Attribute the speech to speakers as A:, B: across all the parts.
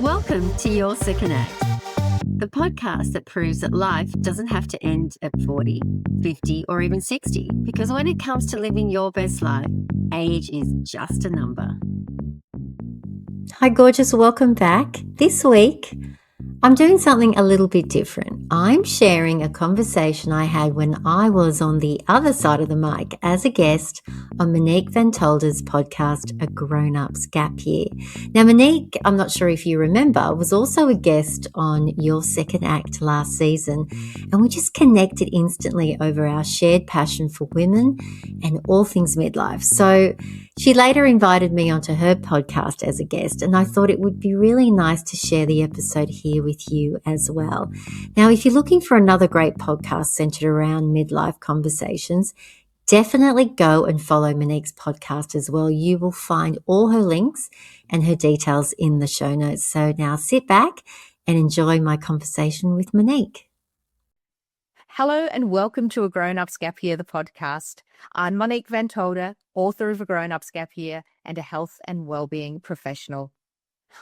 A: Welcome to Your Second Act, the podcast that proves that life doesn't have to end at 40, 50, or even 60, because when it comes to living your best life, age is just a number.
B: Hi, gorgeous. Welcome back. This week, I'm doing something a little bit different. I'm sharing a conversation I had when I was on the other side of the mic as a guest on Monique van Tulder's podcast, A Grown-Up's Gap Year. Now, Monique, I'm not sure if you remember, was also a guest on Your Second Act last season, and we just connected instantly over our shared passion for women and all things midlife. So she later invited me onto her podcast as a guest, and I thought it would be really nice to share the episode here with you as well. Now, if you're looking for another great podcast centered around midlife conversations, definitely go and follow Monique's podcast as well. You will find all her links and her details in the show notes. So now sit back and enjoy my conversation with Monique.
C: Hello and welcome to A Grown-Up's Gap Year, the podcast. I'm Monique van Tulder, author of A Grown-Up's Gap Year and a health and wellbeing professional.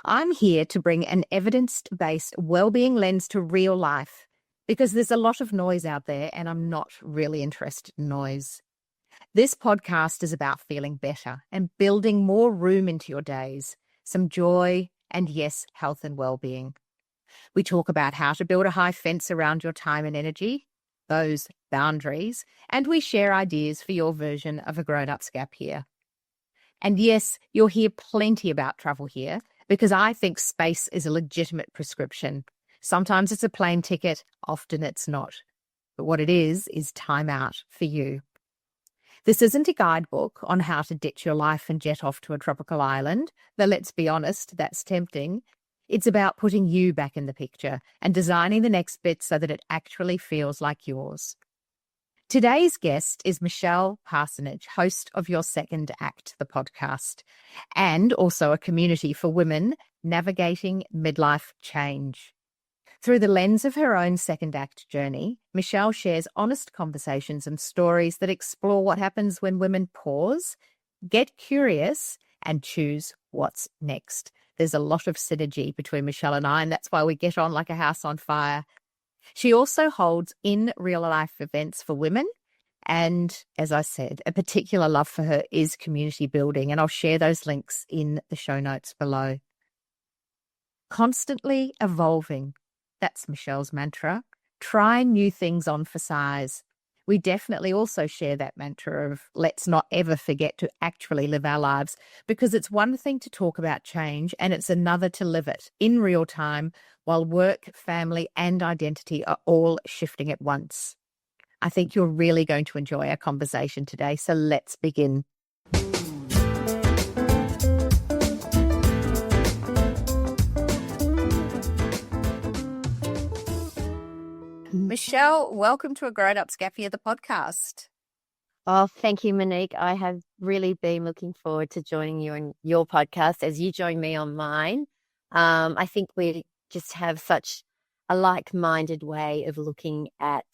C: I'm here to bring an evidence-based wellbeing lens to real life because there's a lot of noise out there and I'm not really interested in noise. This podcast is about feeling better and building more room into your days, some joy, and yes, health and well-being. We talk about how to build a high fence around your time and energy, those boundaries, and we share ideas for your version of a grown-up's gap year. And yes, you'll hear plenty about travel here because I think space is a legitimate prescription. Sometimes it's a plane ticket, often it's not. But what it is time out for you. This isn't a guidebook on how to ditch your life and jet off to a tropical island, though let's be honest, that's tempting. It's about putting you back in the picture and designing the next bit so that it actually feels like yours. Today's guest is Michelle Parsonage, host of Your Second Act, the podcast, and also a community for women navigating midlife change. Through the lens of her own second act journey, Michelle shares honest conversations and stories that explore what happens when women pause, get curious, and choose what's next. There's a lot of synergy between Michelle and I, and that's why we get on like a house on fire. She also holds in real life events for women. And as I said, a particular love for her is community building, and I'll share those links in the show notes below. Constantly evolving. That's Michelle's mantra. Try new things on for size. We definitely also share that mantra of let's not ever forget to actually live our lives, because it's one thing to talk about change and it's another to live it in real time while work, family, and identity are all shifting at once. I think you're really going to enjoy our conversation today, so let's begin. Michelle, welcome to A Grown-Up's Gap Year, the podcast.
B: Oh, thank you, Monique. I have really been looking forward to joining you on your podcast as you join me on mine. I think we just have such a like-minded way of looking at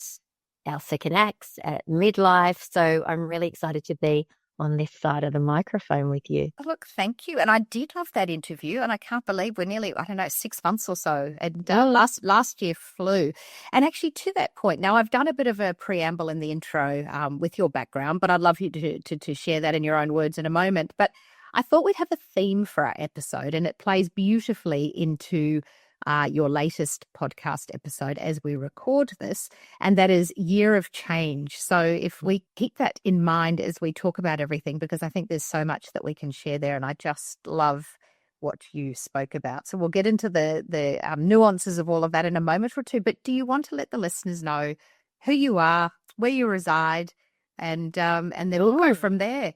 B: our second acts, at midlife. So I'm really excited to be on this side of the microphone with you.
C: Oh, look, thank you. And I did love that interview, and I can't believe we're nearly, 6 months or so. And last year flew. And actually, to that point, now I've done a bit of a preamble in the intro with your background, but I'd love you to share that in your own words in a moment. But I thought we'd have a theme for our episode, and it plays beautifully into your latest podcast episode as we record this, and that is Year of Change. So if we keep that in mind as we talk about everything, because I think there's so much that we can share there, and I just love what you spoke about. So we'll get into the nuances of all of that in a moment or two, but do you want to let the listeners know who you are, where you reside, and then we'll go from there?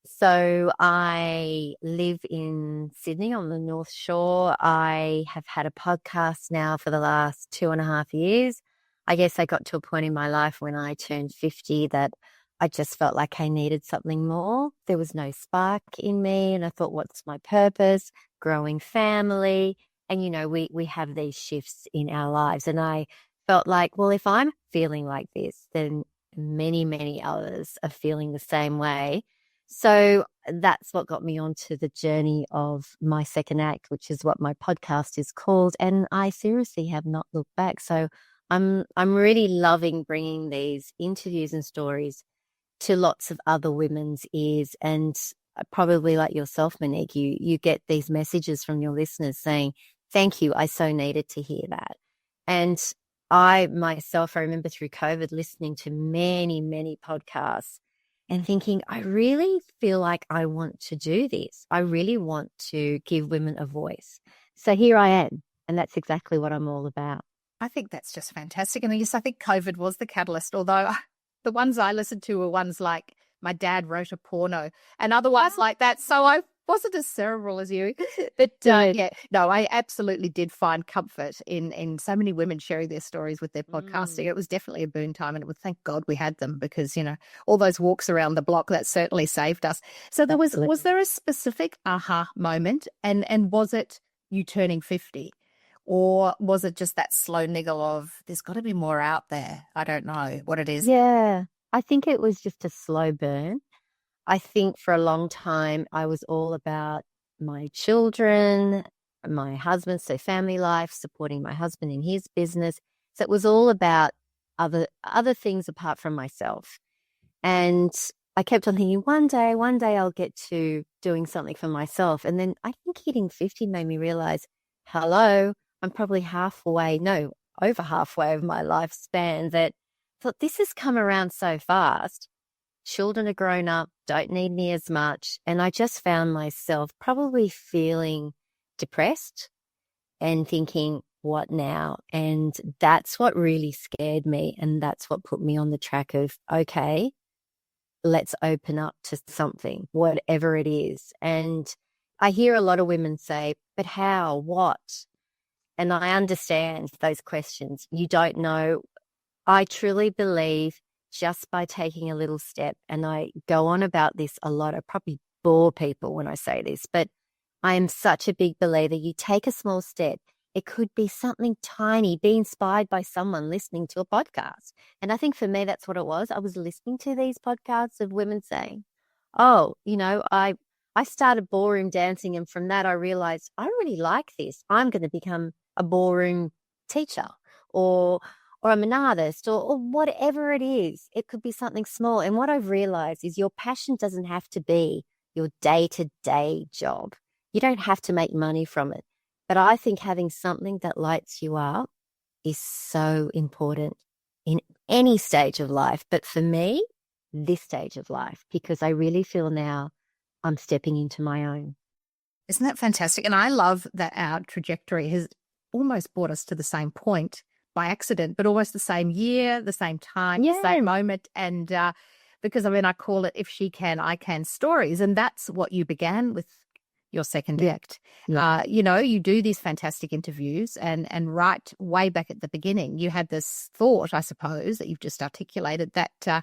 B: So I live in Sydney on the North Shore. I have had a podcast now for the last 2.5 years. I guess I got to a point in my life when I turned 50 that I just felt like I needed something more. There was no spark in me, and I thought, what's my purpose? Growing family. And, we have these shifts in our lives. And I felt like, well, if I'm feeling like this, then many, many others are feeling the same way. So that's what got me onto the journey of my second act, which is what my podcast is called. And I seriously have not looked back. So I'm really loving bringing these interviews and stories to lots of other women's ears. And probably like yourself, Monique, you get these messages from your listeners saying, thank you, I so needed to hear that. And I myself, I remember through COVID listening to many, many podcasts and thinking, I really feel like I want to do this. I really want to give women a voice. So here I am. And that's exactly what I'm all about.
C: I think that's just fantastic. And yes, I think COVID was the catalyst, although the ones I listened to were ones like my dad wrote a porno and other ones like that. So I wasn't as cerebral as you. But I absolutely did find comfort in so many women sharing their stories with their podcasting. It was definitely a boon time, and thank God we had them because, all those walks around the block, that certainly saved us. So was there a specific aha moment, and was it you turning 50? Or was it just that slow niggle of there's got to be more out there? I don't know what it is.
B: Yeah, I think it was just a slow burn. I think for a long time I was all about my children, my husband, so family life, supporting my husband in his business. So it was all about other things apart from myself. And I kept on thinking, one day I'll get to doing something for myself. And then I think hitting 50 made me realize, hello, I'm probably over halfway of my lifespan that I thought this has come around so fast. Children are grown up, don't need me as much. And I just found myself probably feeling depressed and thinking, what now? And that's what really scared me. And that's what put me on the track of, okay, let's open up to something, whatever it is. And I hear a lot of women say, but how, what? And I understand those questions. You don't know. I truly believe just by taking a little step, and I go on about this a lot. I probably bore people when I say this, but I am such a big believer. You take a small step. It could be something tiny, be inspired by someone listening to a podcast. And I think for me, that's what it was. I was listening to these podcasts of women saying, oh, I started ballroom dancing. And from that, I realized I really like this. I'm going to become a ballroom teacher or I'm an artist or whatever it is. It could be something small. And what I've realized is your passion doesn't have to be your day-to-day job. You don't have to make money from it. But I think having something that lights you up is so important in any stage of life. But for me, this stage of life, because I really feel now I'm stepping into my own.
C: Isn't that fantastic? And I love that our trajectory has almost brought us to the same point by accident, but almost the same year, the same time, the same moment. And because I call it If She Can, I Can stories. And that's what you began with your second act. Yeah. You do these fantastic interviews and right way back at the beginning, you had this thought, I suppose, that you've just articulated that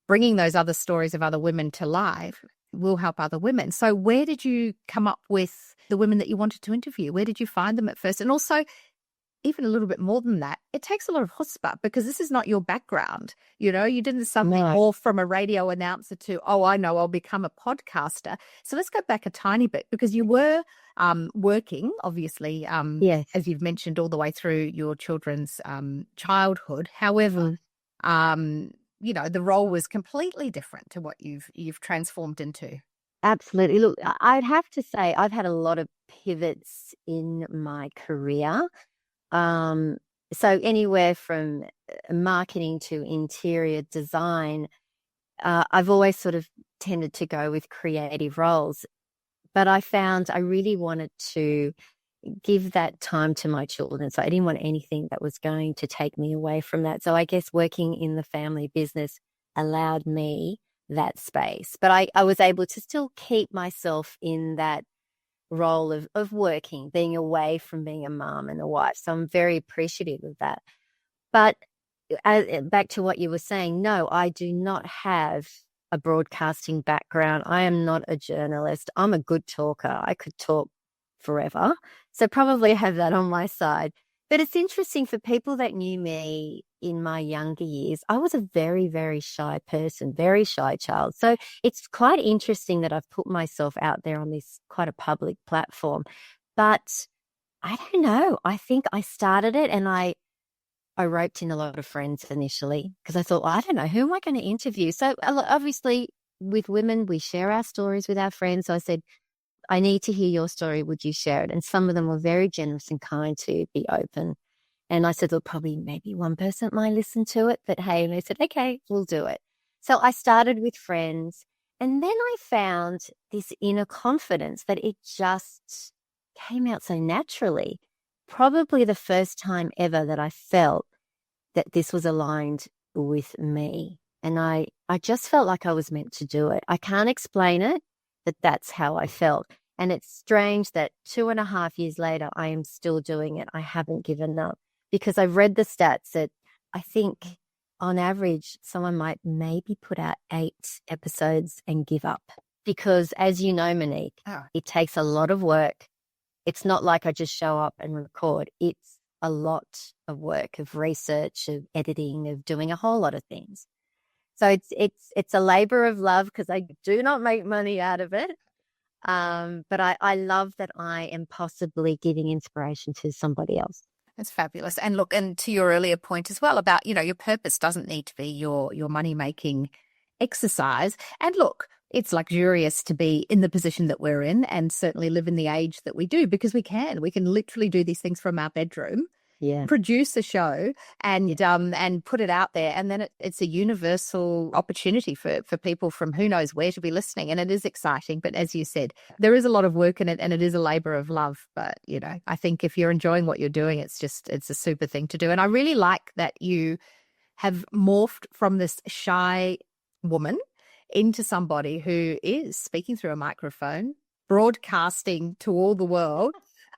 C: bringing those other stories of other women to life will help other women. So where did you come up with the women that you wanted to interview? Where did you find them at first? And also, even a little bit more than that, it takes a lot of chutzpah because this is not your background. You didn't something all from a radio announcer to, I know I'll become a podcaster. So let's go back a tiny bit because you were working, obviously, as you've mentioned, all the way through your children's childhood. However, the role was completely different to what you've transformed into.
B: Absolutely. Look, I'd have to say I've had a lot of pivots in my career. So anywhere from marketing to interior design, I've always sort of tended to go with creative roles. But I found I really wanted to give that time to my children. So I didn't want anything that was going to take me away from that. So I guess working in the family business allowed me that space. But I was able to still keep myself in that role of working, being away from being a mom and a wife. So I'm very appreciative of that. But back to what you were saying, no, I do not have a broadcasting background. I am not a journalist. I'm a good talker. I could talk forever. So probably have that on my side. But it's interesting for people that knew me,
A: in my younger years, I was a very, very shy person, very shy child. So it's quite interesting that I've put myself out there on this quite a public platform. But I don't know. I think I started it and I roped in a lot of friends initially because I thought, well, I don't know, who am I going to interview? So obviously with women, we share our stories with our friends. So I said, I need to hear your story. Would you share it? And some of them were very generous and kind to be open. And I said, look, probably maybe one person might listen to it, but hey, and they said, okay, we'll do it. So I started with friends, and then I found this inner confidence that it just came out so naturally. Probably the first time ever that I felt that this was aligned with me. And I just felt like I was meant to do it. I can't explain it, but that's how I felt. And it's strange that 2.5 years later, I am still doing it. I haven't given up because I've read the stats that I think on average, someone might maybe put out 8 episodes and give up. Because as you know, Monique, it takes a lot of work. It's not like I just show up and record. It's a lot of work, of research, of editing, of doing a whole lot of things. So it's a labor of love because I do not make money out of it. But I love that I am possibly giving inspiration to somebody else.
C: That's fabulous. And look, and to your earlier point as well about, your purpose doesn't need to be your money-making exercise. And look, it's luxurious to be in the position that we're in and certainly live in the age that we do because we can literally do these things from our bedroom.
A: Yeah.
C: Produce a show and put it out there. And then it's a universal opportunity for people from who knows where to be listening. And it is exciting. But as you said, there is a lot of work in it and it is a labor of love. But, I think if you're enjoying what you're doing, it's a super thing to do. And I really like that you have morphed from this shy woman into somebody who is speaking through a microphone, broadcasting to all the world.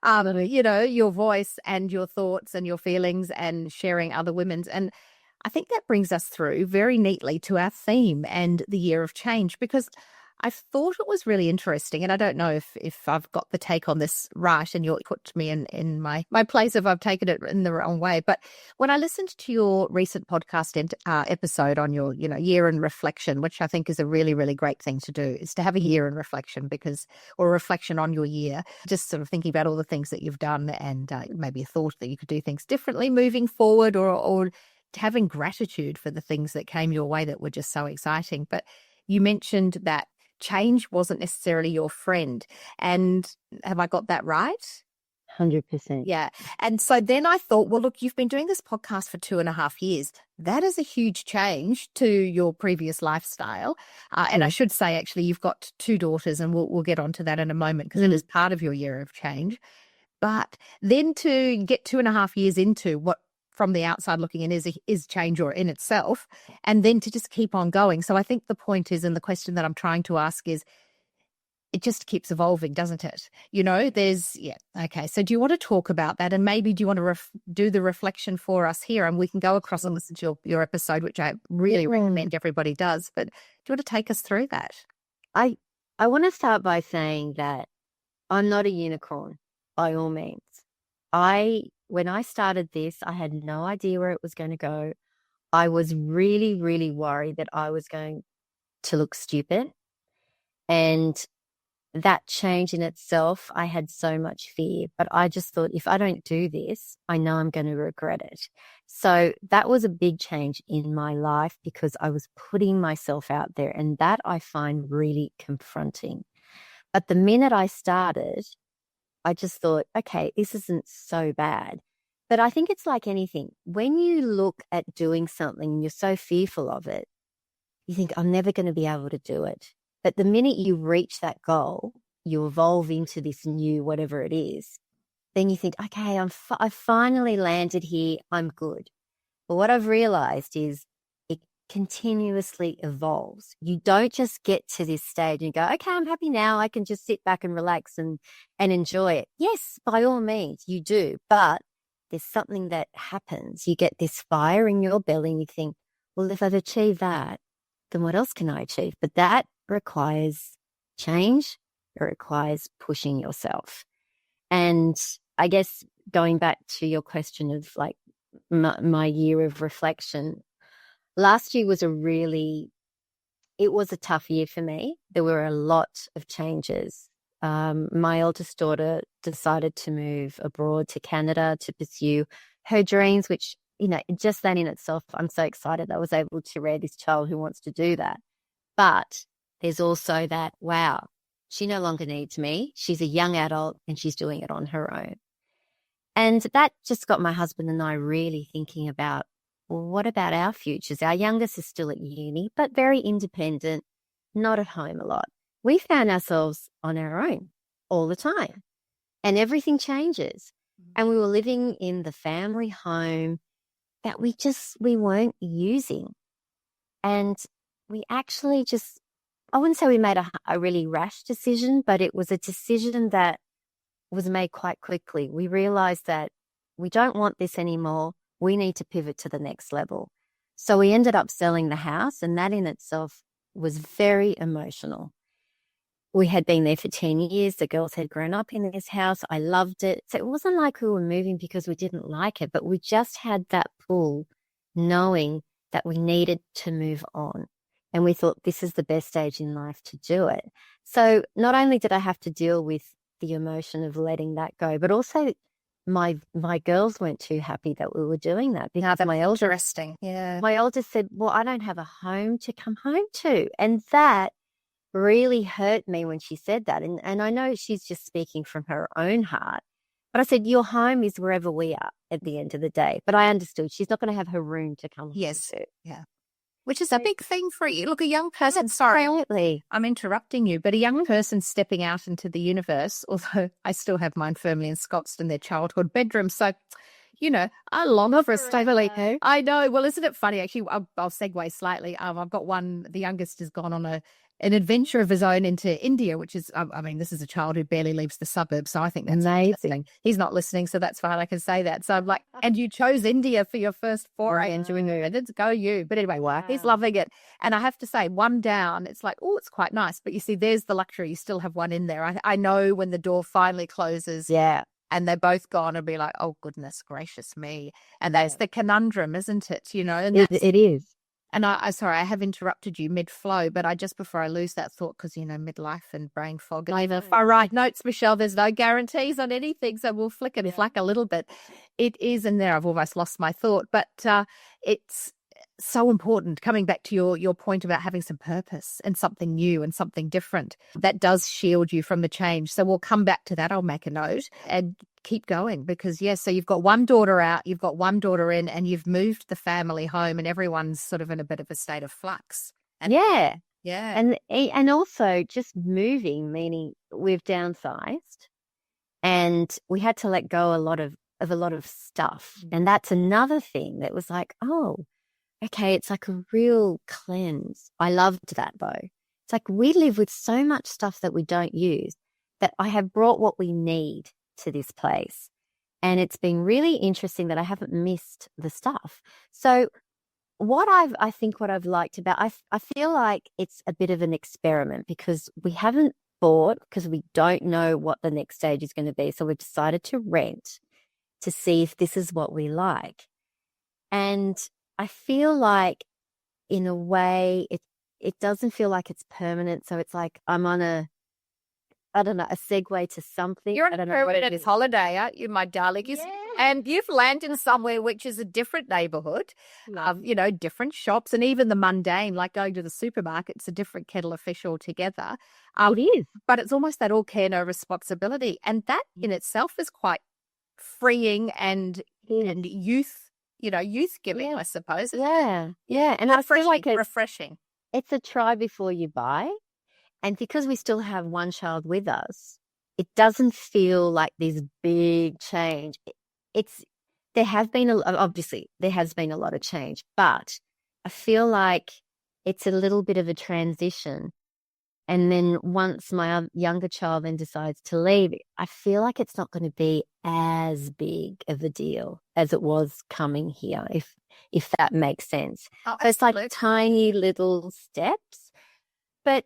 C: Your voice and your thoughts and your feelings and sharing other women's. And I think that brings us through very neatly to our theme and the year of change, because I thought it was really interesting. And I don't know if I've got the take on this right and you'll put me in my place if I've taken it in the wrong way. But when I listened to your recent podcast episode on your, year in reflection, which I think is a really, really great thing to do, is to have a year in reflection or reflection on your year, just sort of thinking about all the things that you've done and maybe a thought that you could do things differently moving forward or having gratitude for the things that came your way that were just so exciting. But you mentioned that change wasn't necessarily your friend. And have I got that right?
A: 100%.
C: Yeah. And so then I thought, well, look, you've been doing this podcast for 2.5 years. That is a huge change to your previous lifestyle. And I should say, actually, you've got 2 daughters, and we'll get onto that in a moment because it is part of your year of change. But then to get 2.5 years into what from the outside looking in is change or in itself, and then to just keep on going. So I think the point is, and the question that I'm trying to ask is, it just keeps evolving, doesn't it? Okay. So do you want to talk about that? And maybe do you want to do the reflection for us here? And we can go across and listen to your episode, which I really recommend everybody does. But do you want to take us through that?
A: I want to start by saying that I'm not a unicorn by all means. When I started this, I had no idea where it was going to go. I was really, really worried that I was going to look stupid. And that change in itself, I had so much fear. But I just thought, if I don't do this, I know I'm going to regret it. So that was a big change in my life because I was putting myself out there. And that I find really confronting. But the minute I started, I just thought, okay, this isn't so bad. But I think it's like anything. When you look at doing something and you're so fearful of it, you think, I'm never going to be able to do it. But the minute you reach that goal, you evolve into this new whatever it is, then you think, okay, I finally landed here. I'm good. But what I've realized is it continuously evolves. You don't just get to this stage and go, okay, I'm happy now. I can just sit back and relax and enjoy it. Yes, by all means, you do. But there's something that happens. You get this fire in your belly and you think, well, if I've achieved that, then what else can I achieve? But that requires change. It requires pushing yourself. And I guess going back to your question of like my year of reflection. Last year was it was a tough year for me. There were a lot of changes. My eldest daughter decided to move abroad to Canada to pursue her dreams, which, just that in itself, I'm so excited I was able to rear this child who wants to do that. But there's also that, wow, she no longer needs me. She's a young adult and she's doing it on her own. And that just got my husband and I really thinking about, well, what about our futures? Our youngest is still at uni, but very independent, not at home a lot. We found ourselves on our own all the time, and everything changes. And we were living in the family home that we weren't using. And we actually I wouldn't say we made a really rash decision, but it was a decision that was made quite quickly. We realized that we don't want this anymore. We need to pivot to the next level. So we ended up selling the house, and that in itself was very emotional. We had been there for 10 years. The girls had grown up in this house. I loved it. So it wasn't like we were moving because we didn't like it, but we just had that pull, knowing that we needed to move on. And we thought this is the best stage in life to do it. So not only did I have to deal with the emotion of letting that go, but also my girls weren't too happy that we were doing that, because my eldest said, well, I don't have a home to come home to. And that really hurt me when she said that. And I know she's just speaking from her own heart. But I said, your home is wherever we are at the end of the day. But I understood she's not going to have her room to come home to.
C: Yeah. Which is a big thing for you. Look, a young person, sorry, I'm interrupting you, but a young person stepping out into the universe, although I still have mine firmly ensconced in their childhood bedroom. So, I long for a stable. I know. Well, isn't it funny? Actually, I'll segue slightly. I've got one, the youngest has gone on an adventure of his own into India, which is, this is a child who barely leaves the suburbs. So I think that's amazing. He's not listening, so that's fine. I can say that. So I'm like, and you chose India for your first foray into it. Let's go you. But anyway, he's loving it. And I have to say, one down, it's like, oh, it's quite nice. But you see, there's the luxury. You still have one in there. I know when the door finally closes.
A: Yeah.
C: And they're both gone and be like, oh, goodness gracious me. And that's the conundrum, isn't it? And
A: it is.
C: And I sorry, I have interrupted you mid-flow, but before I lose that thought, because, midlife and brain fog. If I write notes, Michelle, there's no guarantees on anything, so we'll flick a little bit. It is in there. I've almost lost my thought, but it's so important. Coming back to your point about having some purpose and something new and something different, that does shield you from the change. So we'll come back to that. I'll make a note and keep going, because so you've got one daughter out, you've got one daughter in, and you've moved the family home, and everyone's sort of in a bit of a state of flux. And and also just moving, meaning we've downsized, and we had to let go a lot of stuff. And that's another thing that was like, oh, okay, it's like a real cleanse. I loved that though. It's like we live with so much stuff that we don't use, that I have brought what we need to this place. And it's been really interesting that I haven't missed the stuff. So what I've liked about, I feel like it's a bit of an experiment, because we haven't bought, because we don't know what the next stage is going to be. So we've decided to rent to see if this is what we like. And I feel like, in a way, it doesn't feel like it's permanent. So it's like I'm on a segue to something. You're on a permanent holiday, aren't you, my darling? Yeah. And you've landed somewhere which is a different neighbourhood, different shops, and even the mundane, like going to the supermarket, it's a different kettle of fish altogether.
A: It is.
C: But it's almost that all care, no responsibility. And that in itself is quite freeing and youth giving, I suppose.
A: Yeah. And I feel like it's
C: refreshing.
A: It's a try before you buy. And because we still have one child with us, it doesn't feel like this big change. There has been a lot of change, but I feel like it's a little bit of a transition. And then once my younger child then decides to leave, I feel like it's not going to be as big of a deal as it was coming here, if that makes sense.
C: Oh,
A: so it's like tiny little steps. But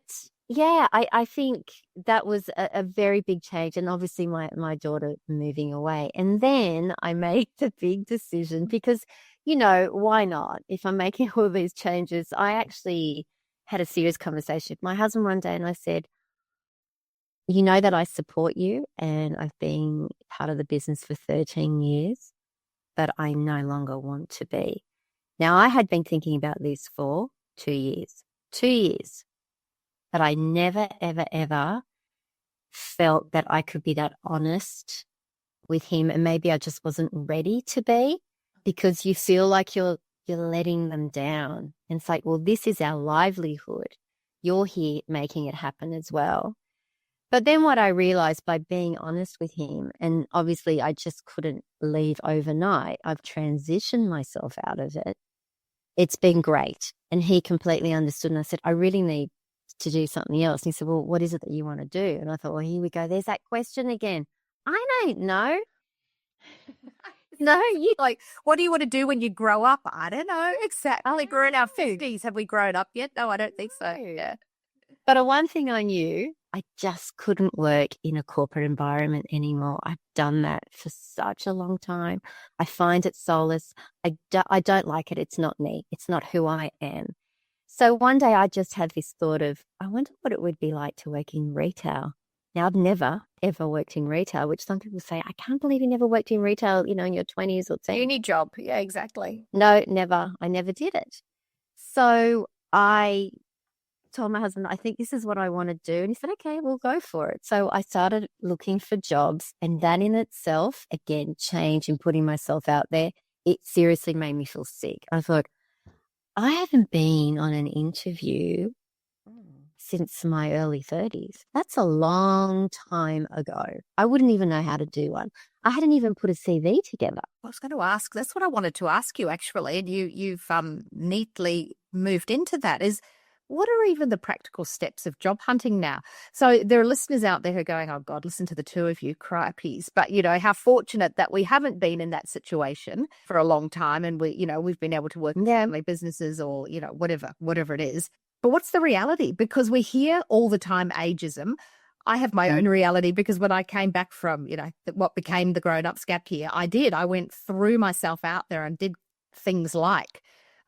A: Yeah, I think that was a very big change. And obviously my daughter moving away. And then I made the big decision because, why not? If I'm making all these changes, I actually had a serious conversation with my husband one day and I said, you know that I support you and I've been part of the business for 13 years, but I no longer want to be. Now, I had been thinking about this for 2 years, 2 years, but I never, ever, ever felt that I could be that honest with him. And maybe I just wasn't ready to be because you feel like you're letting them down. And it's like, well, this is our livelihood. You're here making it happen as well. But then what I realized by being honest with him, and obviously I just couldn't leave overnight, I've transitioned myself out of it. It's been great. And he completely understood. And I said, I really need to do something else. And he said, well, what is it that you want to do? And I thought, well, here we go. There's that question again. I don't know.
C: No, you like, what do you want to do when you grow up? I don't know. Exactly. We're in our 50s. Have we grown up yet? No, I don't think so. Yeah.
A: But one thing I knew, I just couldn't work in a corporate environment anymore. I've done that for such a long time. I find it soulless. I don't like it. It's not me. It's not who I am. So one day I just had this thought of, I wonder what it would be like to work in retail. Now, I've never, ever worked in retail, which some people say, I can't believe you never worked in retail, in your 20s or 30s.
C: Uni job. Yeah, exactly.
A: No, never. I never did it. So I told my husband, I think this is what I want to do. And he said, okay, we'll go for it. So I started looking for jobs. And that in itself, again, change in putting myself out there, it seriously made me feel sick. I thought, I haven't been on an interview since my early 30s. That's a long time ago. I wouldn't even know how to do one. I hadn't even put a CV together.
C: I was going to ask, that's what I wanted to ask you actually. And you've neatly moved into that is, what are even the practical steps of job hunting now? So there are listeners out there who are going, oh God, listen to the two of you, cripes. But how fortunate that we haven't been in that situation for a long time. And we've been able to work in family businesses or, whatever it is. But what's the reality? Because we hear all the time ageism. I have my own reality because when I came back from, what became the grown-ups gap year, I went through myself out there and did things like,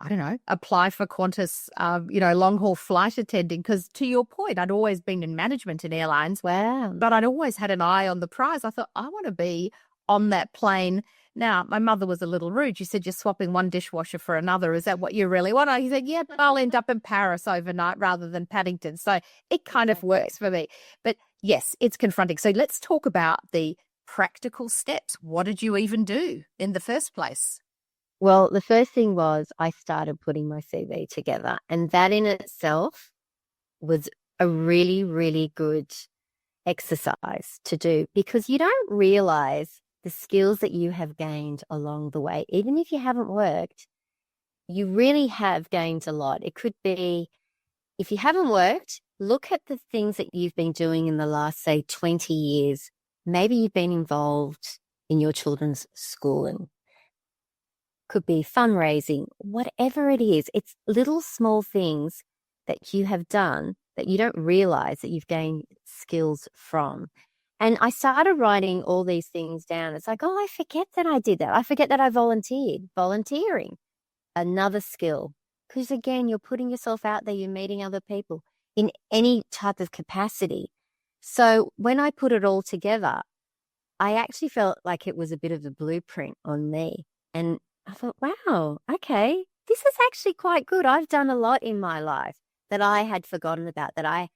C: I don't know, apply for Qantas, long-haul flight attending. Because to your point, I'd always been in management in airlines.
A: Wow.
C: But I'd always had an eye on the prize. I thought, I want to be on that plane. Now, my mother was a little rude. She said, you're swapping one dishwasher for another. Is that what you really want? He said, yeah, but I'll end up in Paris overnight rather than Paddington. So it kind of works for me. But yes, it's confronting. So let's talk about the practical steps. What did you even do in the first place?
A: Well, the first thing was I started putting my CV together. And that in itself was a really, really good exercise to do because you don't realize the skills that you have gained along the way. Even if you haven't worked, you really have gained a lot. It could be, if you haven't worked, look at the things that you've been doing in the last, say, 20 years. Maybe you've been involved in your children's schooling. Could be fundraising, whatever it is. It's little small things that you have done that you don't realize that you've gained skills from. And I started writing all these things down. It's like, oh, I forget that I did that. I forget that I volunteered. Volunteering, another skill. Because again, you're putting yourself out there, you're meeting other people in any type of capacity. So when I put it all together, I actually felt like it was a bit of a blueprint on me. And I thought, wow, okay, this is actually quite good. I've done a lot in my life that I had forgotten about, that I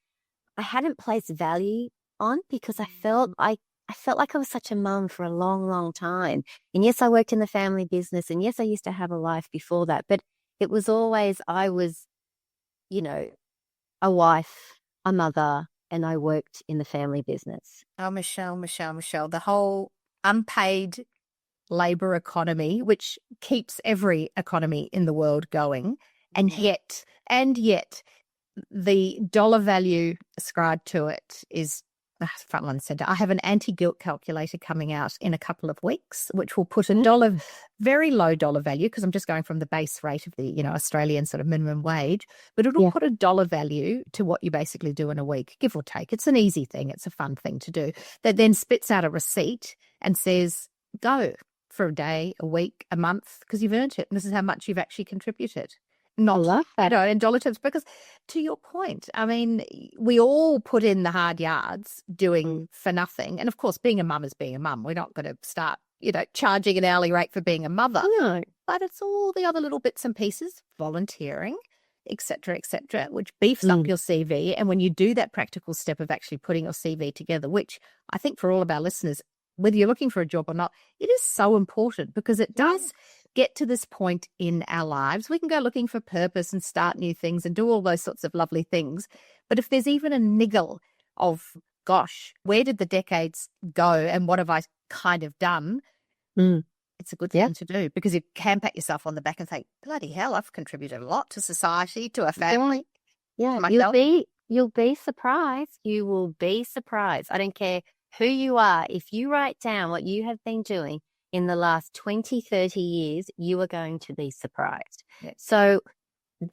A: hadn't placed value on because I felt like I was such a mum for a long, long time. And yes, I worked in the family business. And yes, I used to have a life before that. But it was always, I was, a wife, a mother, and I worked in the family business.
C: Oh, Michelle, the whole unpaid labor economy, which keeps every economy in the world going. And yet the dollar value ascribed to it is front line center. I have an anti-guilt calculator coming out in a couple of weeks, which will put a dollar, very low dollar value, because I'm just going from the base rate of the, Australian sort of minimum wage, but it'll put a dollar value to what you basically do in a week, give or take. It's an easy thing. It's a fun thing to do. That then spits out a receipt and says, go for a day, a week, a month, because you've earned it. And this is how much you've actually contributed. Not,
B: I love that.
C: in dollar terms, because to your point, I mean, we all put in the hard yards doing for nothing. And of course, being a mum is being a mum. We're not going to start, charging an hourly rate for being a mother.
B: No.
C: But it's all the other little bits and pieces, volunteering, et cetera, which beefs up your CV. And when you do that practical step of actually putting your CV together, which I think for all of our listeners, whether you're looking for a job or not, it is so important, because it does get to this point in our lives. We can go looking for purpose and start new things and do all those sorts of lovely things. But if there's even a niggle of, gosh, where did the decades go and what have I kind of done? It's a good thing to do, because you can pat yourself on the back and think, bloody hell, I've contributed a lot to society, to a family.
B: Yeah,
C: myself.
B: you'll be surprised. You will be surprised. I don't care who you are. If you write down what you have been doing in the last 20, 30 years, you are going to be surprised.
C: Yeah.
B: So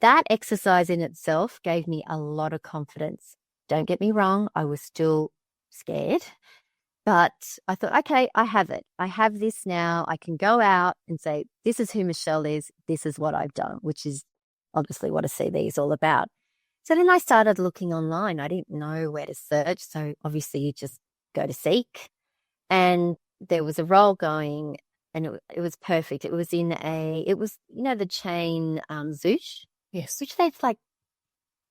B: that exercise in itself gave me a lot of confidence. Don't get me wrong, I was still scared, but I thought, okay, I have it. I have this now. I can go out and say, this is who Michelle is. This is what I've done, which is obviously what a CV is all about. So then I started looking online. I didn't know where to search. So obviously you just go to Seek, and there was a role going, and it was perfect. It was the chain Zoosh,
C: Yes.
B: which they've like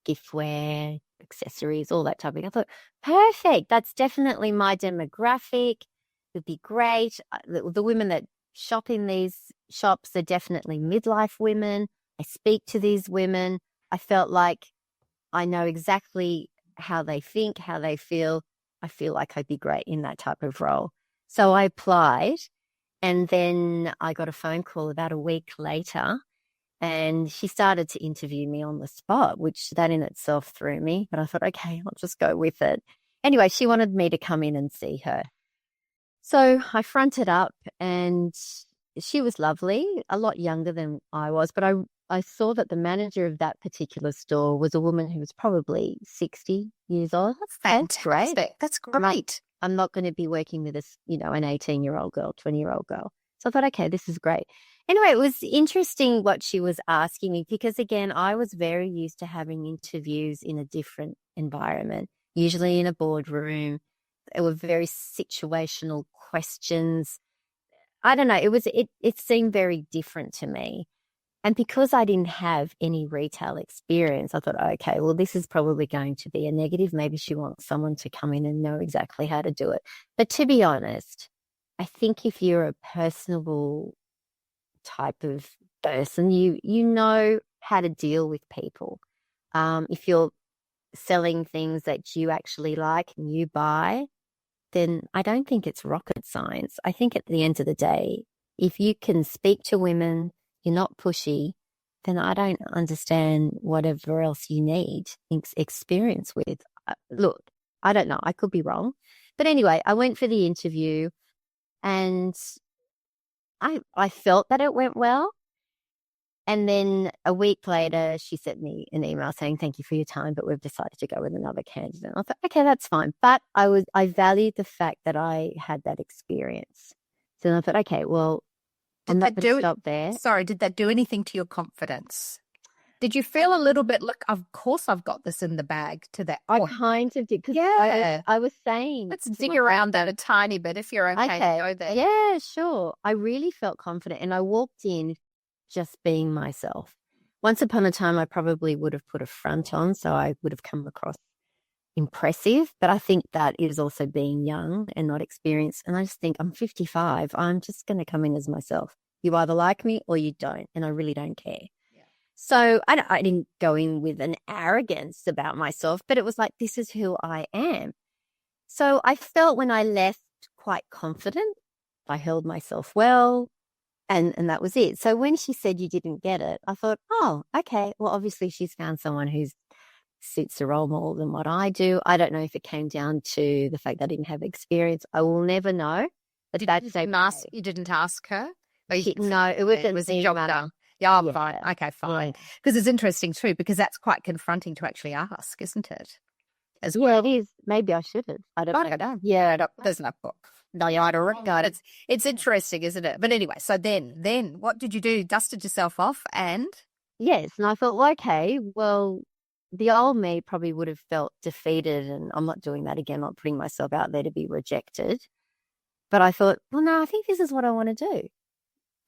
B: giftware, accessories, all that type of thing. I thought, perfect. That's definitely my demographic. It'd be great. The women that shop in these shops are definitely midlife women. I speak to these women. I felt like I know exactly how they think, how they feel. I feel like I'd be great in that type of role. So I applied, and then I got a phone call about a week later, and she started to interview me on the spot, which that in itself threw me. But I thought, okay, I'll just go with it. Anyway, she wanted me to come in and see her. So I fronted up, and she was lovely, a lot younger than I was, but I saw that the manager of that particular store was a woman who was probably 60 years old. That's great.
C: That's great.
B: I'm not going to be working with an 18-year-old girl, 20-year-old girl. So I thought, okay, this is great. Anyway, it was interesting what she was asking me, because again, I was very used to having interviews in a different environment, usually in a boardroom. It were very situational questions. I don't know. It seemed very different to me. And because I didn't have any retail experience, I thought, okay, well, this is probably going to be a negative. Maybe she wants someone to come in and know exactly how to do it. But to be honest, I think if you're a personable type of person, you know how to deal with people. If you're selling things that you actually like and you buy, then I don't think it's rocket science. I think at the end of the day, if you can speak to women, you're not pushy, then I don't understand whatever else you need experience with. Look, I don't know. I could be wrong. But anyway, I went for the interview, and I felt that it went well. And then a week later, she sent me an email saying, thank you for your time, but we've decided to go with another candidate. And I thought, okay, that's fine. But I valued the fact that I had that experience. So then I thought, okay, well, I'm not going to stop there.
C: Sorry, did that do anything to your confidence? Did you feel a little bit, look, of course I've got this in the bag to that point?
B: I kind of did.
C: Yeah.
B: I was saying.
C: Let's dig around that a tiny bit if you're okay to go there.
B: Yeah, sure. I really felt confident, and I walked in just being myself. Once upon a time, I probably would have put a front on, so I would have come across impressive, but I think that is also being young and not experienced. And I just think I'm 55. I'm just going to come in as myself. You either like me or you don't, and I really don't care. Yeah. So I didn't go in with an arrogance about myself, but it was like, this is who I am. So I felt when I left quite confident. I held myself well, and that was it. So when she said you didn't get it, I thought, oh, okay, well, obviously she's found someone who's
A: suits the role more than what I do. I don't know if it came down to the fact that I didn't have experience. I will never know. But
C: You didn't ask her?
A: No, it was
C: a job done. Yeah, fine. Okay, fine.
A: Yeah.
C: Because it's interesting too, because that's quite confronting to actually ask, isn't it? As
A: Yeah, it is. Maybe I should have. I don't know.
C: Yeah, there's no book. No, I don't regard it. It's interesting, isn't it? But anyway, so then what did you do? Dusted yourself off and?
A: Yes, and I thought, well, okay, well, the old me probably would have felt defeated, and I'm not doing that again, not putting myself out there to be rejected. But I thought, well, no, I think this is what I want to do.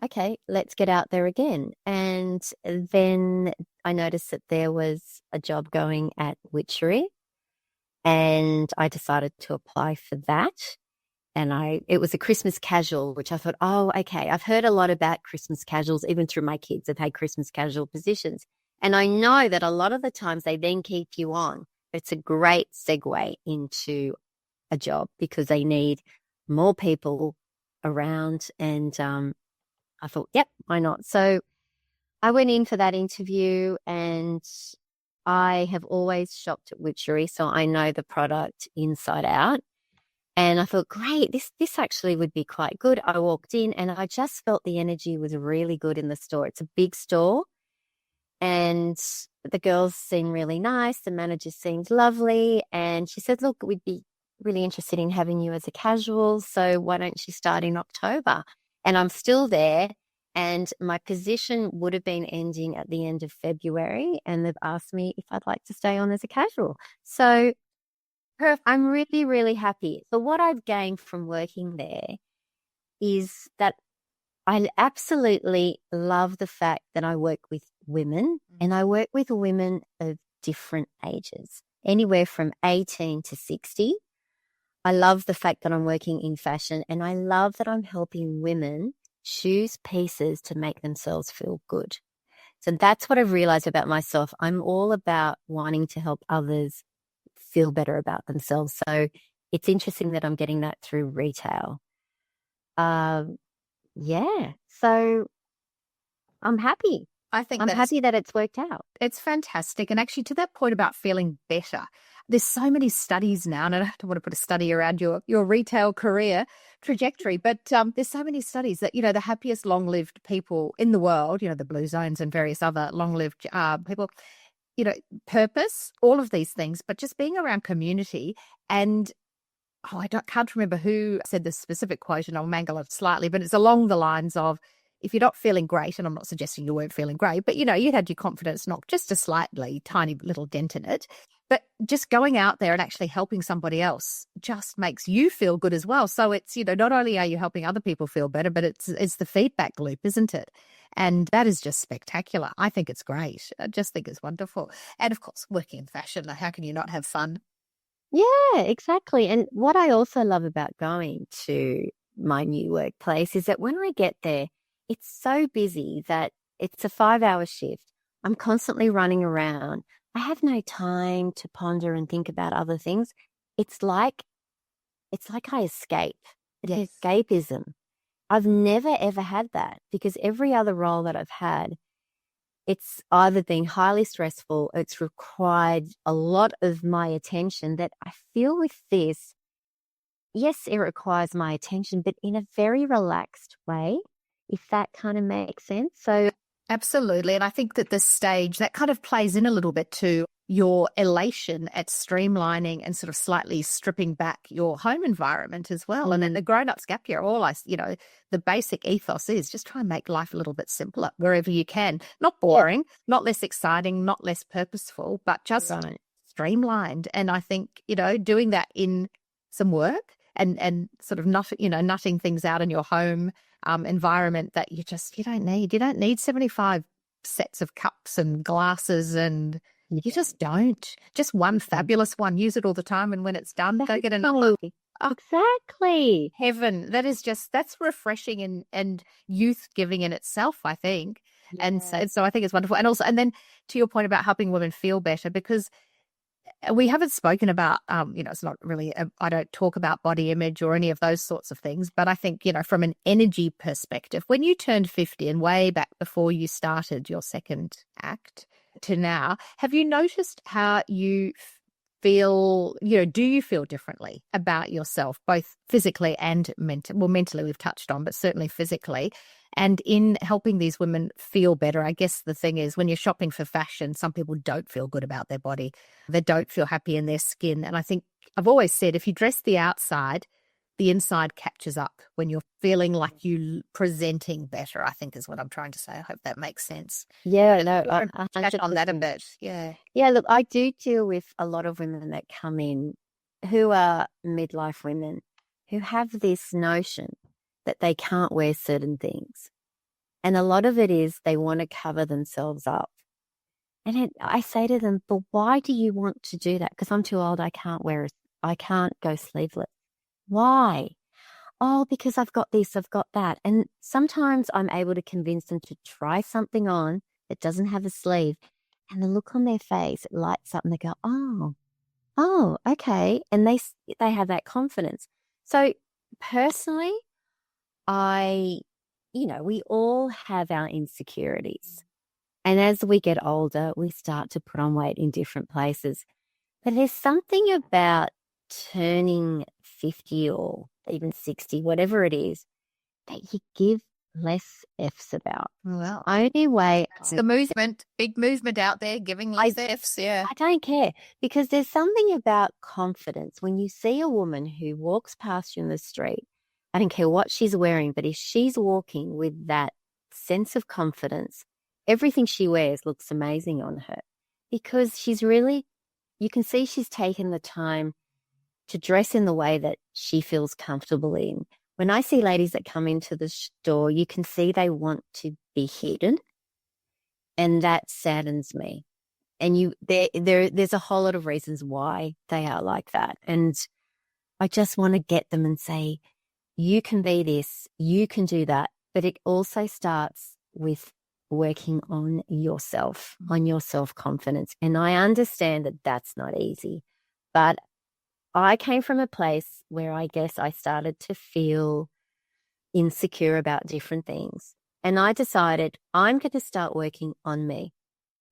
A: Okay, let's get out there again. And then I noticed that there was a job going at Witchery, and I decided to apply for that. And it was a Christmas casual, which I thought, oh, okay, I've heard a lot about Christmas casuals, even through my kids. I've had Christmas casual positions. And I know that a lot of the times they then keep you on. It's a great segue into a job because they need more people around. And I thought, yep, why not? So I went in for that interview, and I have always shopped at Witchery, so I know the product inside out. And I thought, great, this actually would be quite good. I walked in and I just felt the energy was really good in the store. It's a big store, and the girls seemed really nice. The manager seemed lovely. And she said, look, we'd be really interested in having you as a casual. So why don't you start in October? And I'm still there. And my position would have been ending at the end of February. And they've asked me if I'd like to stay on as a casual. So I'm really, really happy. So what I've gained from working there is that I absolutely love the fact that I work with women, and I work with women of different ages, anywhere from 18 to 60. I love the fact that I'm working in fashion, and I love that I'm helping women choose pieces to make themselves feel good. So that's what I've realized about myself. I'm all about wanting to help others feel better about themselves. So it's interesting that I'm getting that through retail. Yeah. So I'm happy. I'm happy that it's worked out.
C: It's fantastic. And actually, to that point about feeling better, there's so many studies now, and I don't want to put a study around your retail career trajectory, but there's so many studies that, the happiest long-lived people in the world, the blue zones and various other long-lived people, purpose, all of these things, but just being around community. And can't remember who said the specific quote, and I'll mangle it slightly, but it's along the lines of, if you're not feeling great, and I'm not suggesting you weren't feeling great, but, you'd had your confidence knocked just a slightly tiny little dent in it. But just going out there and actually helping somebody else just makes you feel good as well. So it's, not only are you helping other people feel better, but it's the feedback loop, isn't it? And that is just spectacular. I think it's great. I just think it's wonderful. And of course, working in fashion, how can you not have fun?
A: Yeah, exactly. And what I also love about going to my new workplace is that when I get there, it's so busy that it's a 5-hour shift. I'm constantly running around. I have no time to ponder and think about other things. It's like I escape. It's escapism. I've never, ever had that, because every other role that I've had, it's either been highly stressful, it's required a lot of my attention, that I feel with this, yes, it requires my attention, but in a very relaxed way, if that kind of makes sense. So
C: absolutely. And I think that this stage, that kind of plays in a little bit to your elation at streamlining and sort of slightly stripping back your home environment as well. And then the grown-ups gap year, the basic ethos is just try and make life a little bit simpler wherever you can. Not boring, not less exciting, not less purposeful, but just streamlined. And I think, doing that in some work and sort of nutting things out in your home environment that you don't need. You don't need 75 sets of cups and glasses, and you just don't. Just one fabulous one. Use it all the time, and when it's done, go get another.
A: Exactly.
C: Heaven. That's refreshing and youth giving in itself, I think. Yeah. And so I think it's wonderful. And then to your point about helping women feel better, because we haven't spoken about, it's not really, I don't talk about body image or any of those sorts of things, but I think, from an energy perspective, when you turned 50 and way back before you started your second act, to now, have you noticed how you feel, do you feel differently about yourself, both physically and mentally? Well, mentally we've touched on, but certainly physically. And in helping these women feel better, I guess the thing is when you're shopping for fashion, some people don't feel good about their body. They don't feel happy in their skin. And I think I've always said, if you dress the outside, the inside catches up when you're feeling like you presenting better, I think is what I'm trying to say. I hope that makes sense.
B: Yeah, no,
C: Touch on that a
B: 100%.
C: bit. Yeah.
B: Yeah, look, I do deal with a lot of women that come in who are midlife women who have this notion that they can't wear certain things. And a lot of it is they want to cover themselves up. And I say to them, but why do you want to do that? Because I'm too old, I can't go sleeveless. Why? Oh, because I've got this, I've got that. And sometimes I'm able to convince them to try something on that doesn't have a sleeve. And the look on their face, it lights up and they go, oh, okay. And they have that confidence. So personally, we all have our insecurities. And as we get older, we start to put on weight in different places. But there's something about turning 50 or even 60, whatever it is, that you give less F's about.
C: Well,
B: Only way.
C: it's the movement, big movement out there, giving less F's. Yeah.
B: I don't care, because there's something about confidence. When you see a woman who walks past you in the street, I don't care what she's wearing, but if she's walking with that sense of confidence, everything she wears looks amazing on her, because you can see she's taken the time to dress in the way that she feels comfortable in. When I see ladies that come into the store, you can see they want to be hidden, and that saddens me. And there's a whole lot of reasons why they are like that. And I just want to get them and say, you can be this, you can do that. But it also starts with working on yourself, on your self-confidence. And I understand that that's not easy, but I came from a place where I guess I started to feel insecure about different things. And I decided I'm going to start working on me.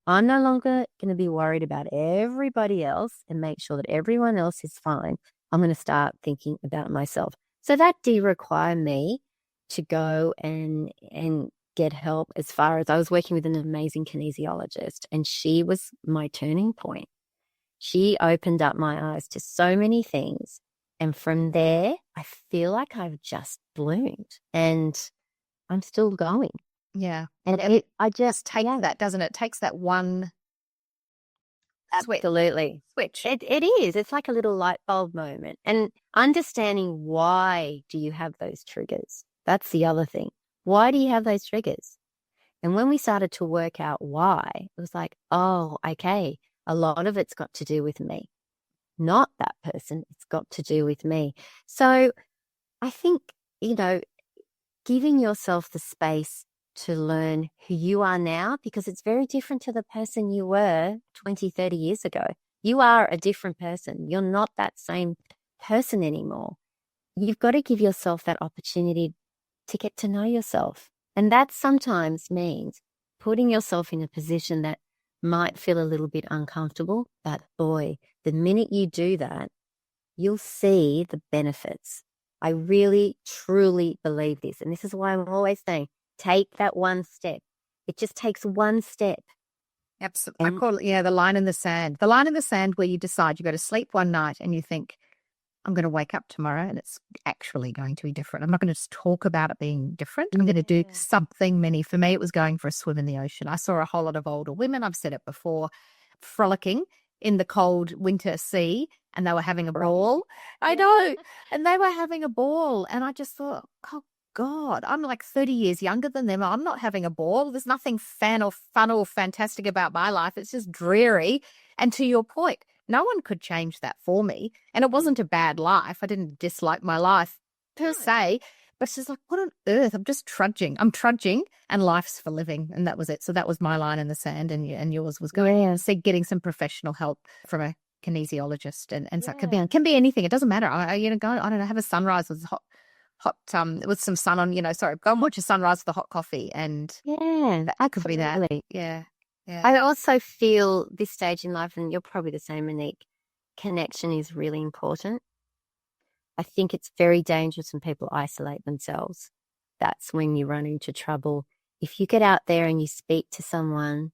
B: I'm no longer going to be worried about everybody else and make sure that everyone else is fine. I'm going to start thinking about myself. So that did require me to go and get help, as far as I was working with an amazing kinesiologist, and she was my turning point. She opened up my eyes to so many things. And from there, I feel like I've just bloomed, and I'm still going.
C: Yeah.
B: And I just
C: take that, doesn't it? It takes that one
B: absolutely
C: switch.
B: It is. It's like a little light bulb moment. And understanding, why do you have those triggers? That's the other thing. Why do you have those triggers? And when we started to work out why, it was like, oh, okay, a lot of it's got to do with me, not that person. It's got to do with me. So I think, giving yourself the space to learn who you are now, because it's very different to the person you were 20, 30 years ago. You are a different person. You're not that same person anymore. You've got to give yourself that opportunity to get to know yourself. And that sometimes means putting yourself in a position that might feel a little bit uncomfortable. But boy, the minute you do that, you'll see the benefits. I really, truly believe this. And this is why I'm always saying, take that one step. It just takes one step.
C: Absolutely. I call it, the line in the sand. The line in the sand where you decide you go to sleep one night and you think, I'm going to wake up tomorrow and it's actually going to be different. I'm not going to just talk about it being different. I'm going to do something. For me, it was going for a swim in the ocean. I saw a whole lot of older women, I've said it before, frolicking in the cold winter sea, and they were having a ball. I know. And they were having a ball. And I just thought, oh, God, I'm like 30 years younger than them. I'm not having a ball. There's nothing fun or fantastic about my life. It's just dreary. And to your point, no one could change that for me. And it wasn't a bad life. I didn't dislike my life per se. But it's just like, what on earth? I'm just trudging. I'm trudging, and life's for living. And that was it. So that was my line in the sand, and yours was getting some professional help from a kinesiologist. And so it can be anything. It doesn't matter. I don't know, have a sunrise with hot with some sun on, go and watch a sunrise with a hot coffee. And that could be that. Yeah. Yeah.
A: I also feel this stage in life, and you're probably the same, Monique, connection is really important. I think it's very dangerous when people isolate themselves. That's when you run into trouble. If you get out there and you speak to someone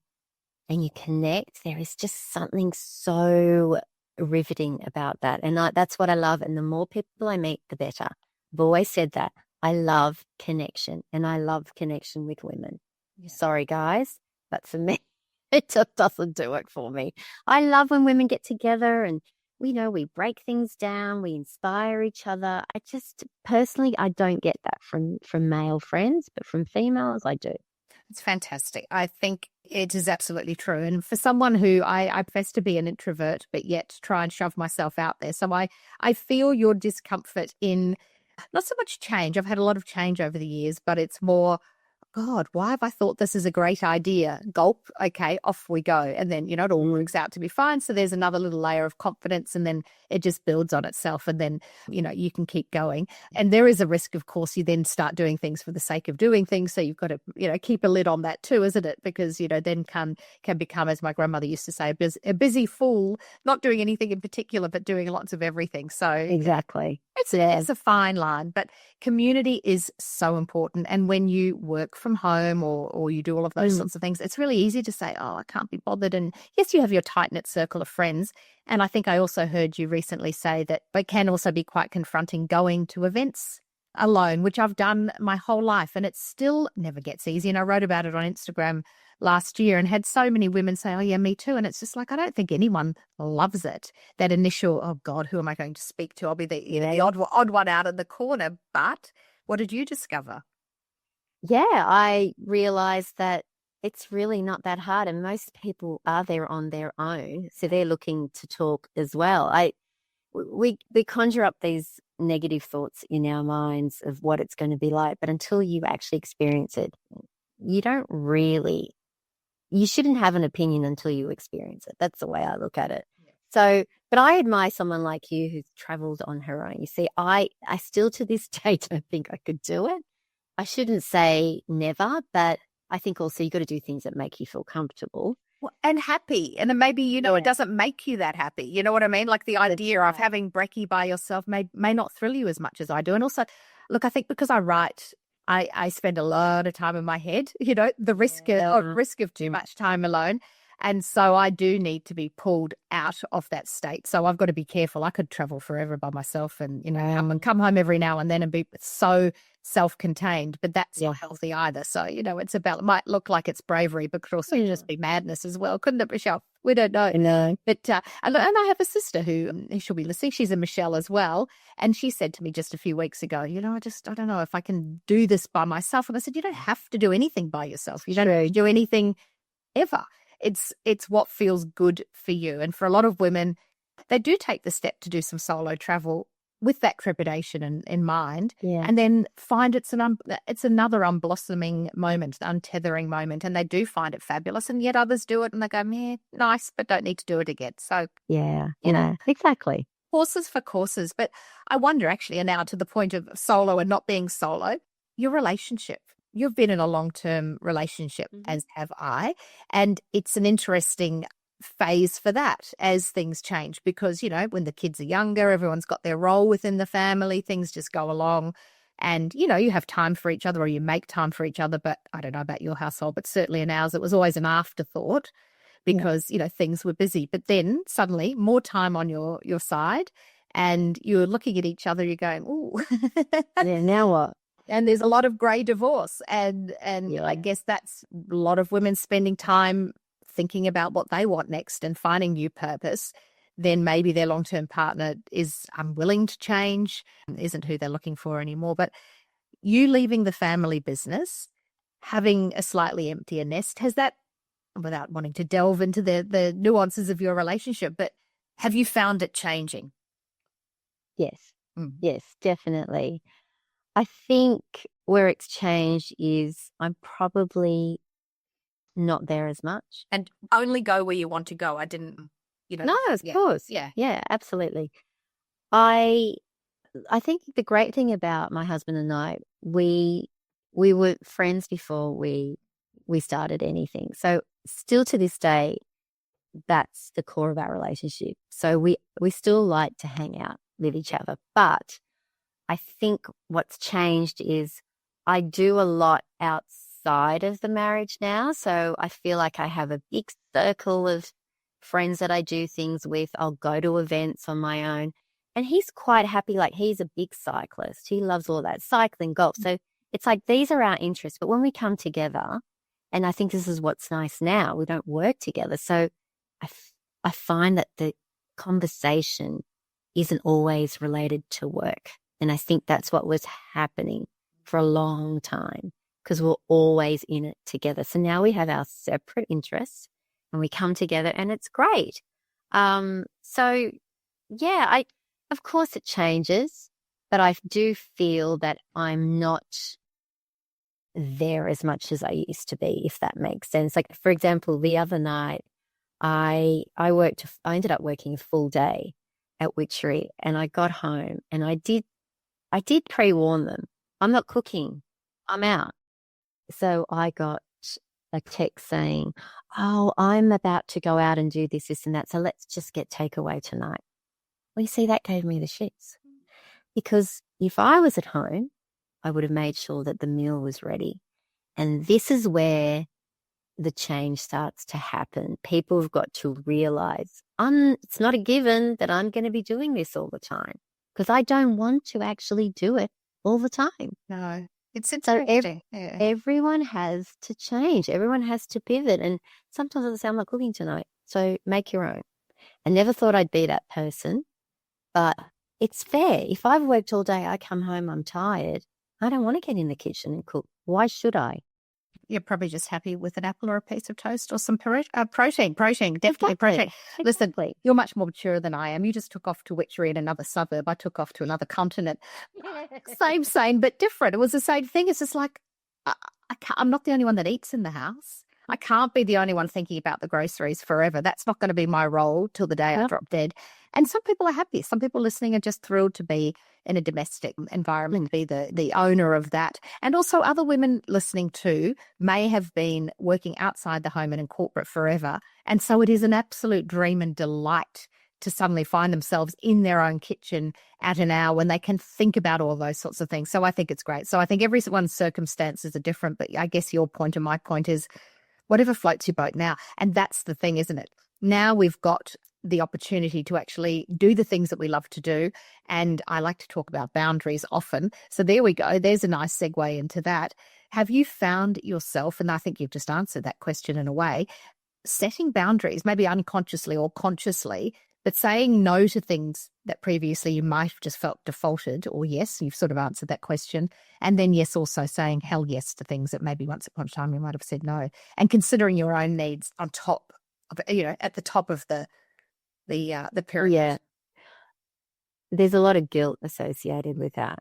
A: and you connect, there is just something so riveting about that. And that's what I love. And the more people I meet, the better. I've always said that. I love connection, and I love connection with women.
C: Yeah.
A: Sorry, guys, but for me, it just doesn't do it for me. I love when women get together and we break things down, we inspire each other. I just personally, I don't get that from male friends, but from females, I do.
C: It's fantastic. I think it is absolutely true. And for someone who I profess to be an introvert, but yet try and shove myself out there. So I feel your discomfort in not so much change. I've had a lot of change over the years, but it's more, God, why have I thought this is a great idea? Gulp. Okay, off we go. And then, it all works out to be fine. So there's another little layer of confidence, and then it just builds on itself. And then, you can keep going. And there is a risk, of course, you then start doing things for the sake of doing things. So you've got to, keep a lid on that too, isn't it? Because, then can become, as my grandmother used to say, a busy fool, not doing anything in particular, but doing lots of everything. So
A: Exactly.
C: it's a fine line, but community is so important. And when you work from home or you do all of those sorts of things, it's really easy to say, oh, I can't be bothered. And yes, you have your tight-knit circle of friends. And I think I also heard you recently say that it can also be quite confronting going to events alone, which I've done my whole life, and it still never gets easy. And I wrote about it on Instagram last year and had so many women say, oh yeah, me too. And it's just like, I don't think anyone loves it. That initial, oh God, who am I going to speak to? I'll be the odd one out in the corner. But what did you discover?
A: Yeah, I realized that it's really not that hard, and most people are there on their own. So they're looking to talk as well. We conjure up these negative thoughts in our minds of what it's going to be like, but until you actually experience it, you shouldn't have an opinion until you experience it. That's the way I look at it. Yeah. So, but I admire someone like you who's traveled on her own. You see, I still to this day don't think I could do it. I shouldn't say never, but I think also you've got to do things that make you feel comfortable.
C: Well, and happy. And then maybe, it doesn't make you that happy. You know what I mean? Like the idea of having brekkie by yourself may not thrill you as much as I do. And also, look, I think because I write, I spend a lot of time in my head, the risk of too much time alone. And so I do need to be pulled out of that state. So I've got to be careful. I could travel forever by myself and, come home every now and then and be so self-contained, but that's not healthy either. So, it might look like it's bravery, but could also just be madness as well. Couldn't it, Michelle? We don't know.
A: No.
C: But, and I have a sister who she'll be listening. She's a Michelle as well. And she said to me just a few weeks ago, I don't know if I can do this by myself. And I said, you don't have to do anything by yourself. You don't have to do anything ever. It's what feels good for you. And for a lot of women, they do take the step to do some solo travel with that trepidation in mind, and then find it's another unblossoming moment, untethering moment, and they do find it fabulous. And yet others do it and they go, meh, nice, but don't need to do it again. So
A: exactly.
C: Horses for courses. But I wonder actually, and now to the point of solo and not being solo, your relationship. You've been in a long-term relationship, as have I, and it's an interesting phase for that as things change because, when the kids are younger, everyone's got their role within the family, things just go along and, you have time for each other or you make time for each other. But I don't know about your household, but certainly in ours, it was always an afterthought because, things were busy. But then suddenly more time on your side and you're looking at each other, you're going, ooh.
A: Yeah, now what?
C: And there's a lot of grey divorce. And I guess that's a lot of women spending time thinking about what they want next and finding new purpose. Then maybe their long-term partner is unwilling to change, isn't who they're looking for anymore. But you leaving the family business, having a slightly emptier nest, has that, without wanting to delve into the nuances of your relationship, but have you found it changing?
A: Yes. Yes, definitely. I think where it's changed is I'm probably not there as much.
C: And only go where you want to go. I didn't,
A: No, of course. Yeah, absolutely. I think the great thing about my husband and I, we were friends before we started anything. So
B: still to this day, that's the core of our relationship. So we still like to hang out with each other. But I think what's changed is I do a lot outside of the marriage now. So I feel like I have a big circle of friends that I do things with. I'll go to events on my own. And he's quite happy. Like, he's a big cyclist. He loves all that cycling, golf. So it's like these are our interests. But when we come together, and I think this is what's nice now, we don't work together. So I find that the conversation isn't always related to work. And I think that's what was happening for a long time, because we're always in it together. So now we have our separate interests and we come together, and it's great. So yeah, of course it changes, but I do feel that I'm not there as much as I used to be, if that makes sense. Like, for example, the other night, I ended up working a full day at Witchery, and I got home and I did pre-warn them. I'm not cooking. I'm out. So I got a text saying, oh, I'm about to go out and do this, and that. So let's just get takeaway tonight. Well, you see, that gave me the shits, because if I was at home, I would have made sure that the meal was ready. And this is where the change starts to happen. People have got to realize it's not a given that I'm going to be doing this all the time, because I don't want to actually do it all the time.
C: No, it's
B: So
C: interesting.
B: everyone has to change. Everyone has to pivot. And sometimes I say, I'm not cooking tonight, so make your own. I never thought I'd be that person, but it's fair. If I've worked all day, I come home, I'm tired, I don't want to get in the kitchen and cook. Why should I?
C: You're probably just happy with an apple or a piece of toast or some protein, definitely protein. Listen,
B: Exactly.
C: you're much more mature than I am. You just took off to Witchery in another suburb. I took off to another continent. Same, but different. It was the same thing. It's just like, I'm not the only one that eats in the house. I can't be the only one thinking about the groceries forever. That's not going to be my role till the day I drop dead. And some people are happy. Some people listening are just thrilled to be in a domestic environment, be the owner of that. And also other women listening too may have been working outside the home and in corporate forever. And so it is an absolute dream and delight to suddenly find themselves in their own kitchen at an hour when they can think about all those sorts of things. So I think it's great. So I think everyone's circumstances are different, but I guess your point and my point is whatever floats your boat now. And that's the thing, isn't it? Now we've got the opportunity to actually do the things that we love to do. And I like to talk about boundaries often. So there we go. There's a nice segue into that. Have you found yourself, and I think you've just answered that question in a way, setting boundaries, maybe unconsciously or consciously, but saying no to things that previously you might have just felt defaulted, or yes, you've sort of answered that question. And then yes, also saying hell yes to things that maybe once upon a time you might have said no, and considering your own needs on top of, at the top of the pyramid.
B: Yeah. There's a lot of guilt associated with that.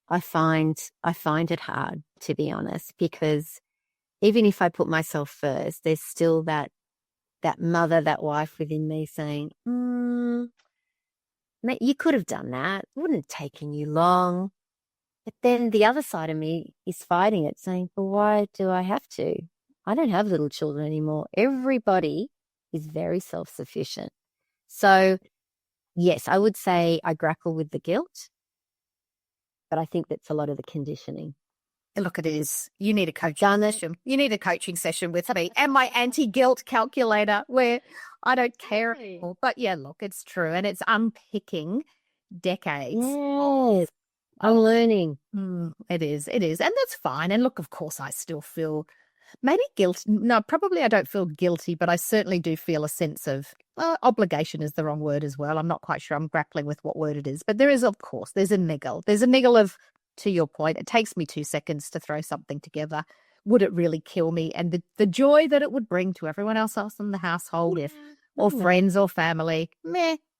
B: I find it hard, to be honest, because even if I put myself first, there's still that mother, that wife within me saying, mate, you could have done that. It wouldn't have taken you long. But then the other side of me is fighting it, saying, well, why do I have to? I don't have little children anymore. Everybody is very self-sufficient. So, yes, I would say I grapple with the guilt, but I think that's a lot of the conditioning.
C: Look, it is. You need a coaching session. You need a coaching session with me and my anti-guilt calculator where I don't care anymore. But yeah, look, it's true. And it's unpicking decades.
B: Yes, I'm learning.
C: It is. And that's fine. And look, of course, I still feel maybe guilt. No, probably I don't feel guilty, but I certainly do feel a sense of obligation is the wrong word as well. I'm not quite sure. I'm grappling with what word it is. But there is, of course, there's a niggle. There's a niggle of, to your point, it takes me 2 seconds to throw something together. Would it really kill me? And the joy that it would bring to everyone else in the household, or friends or family,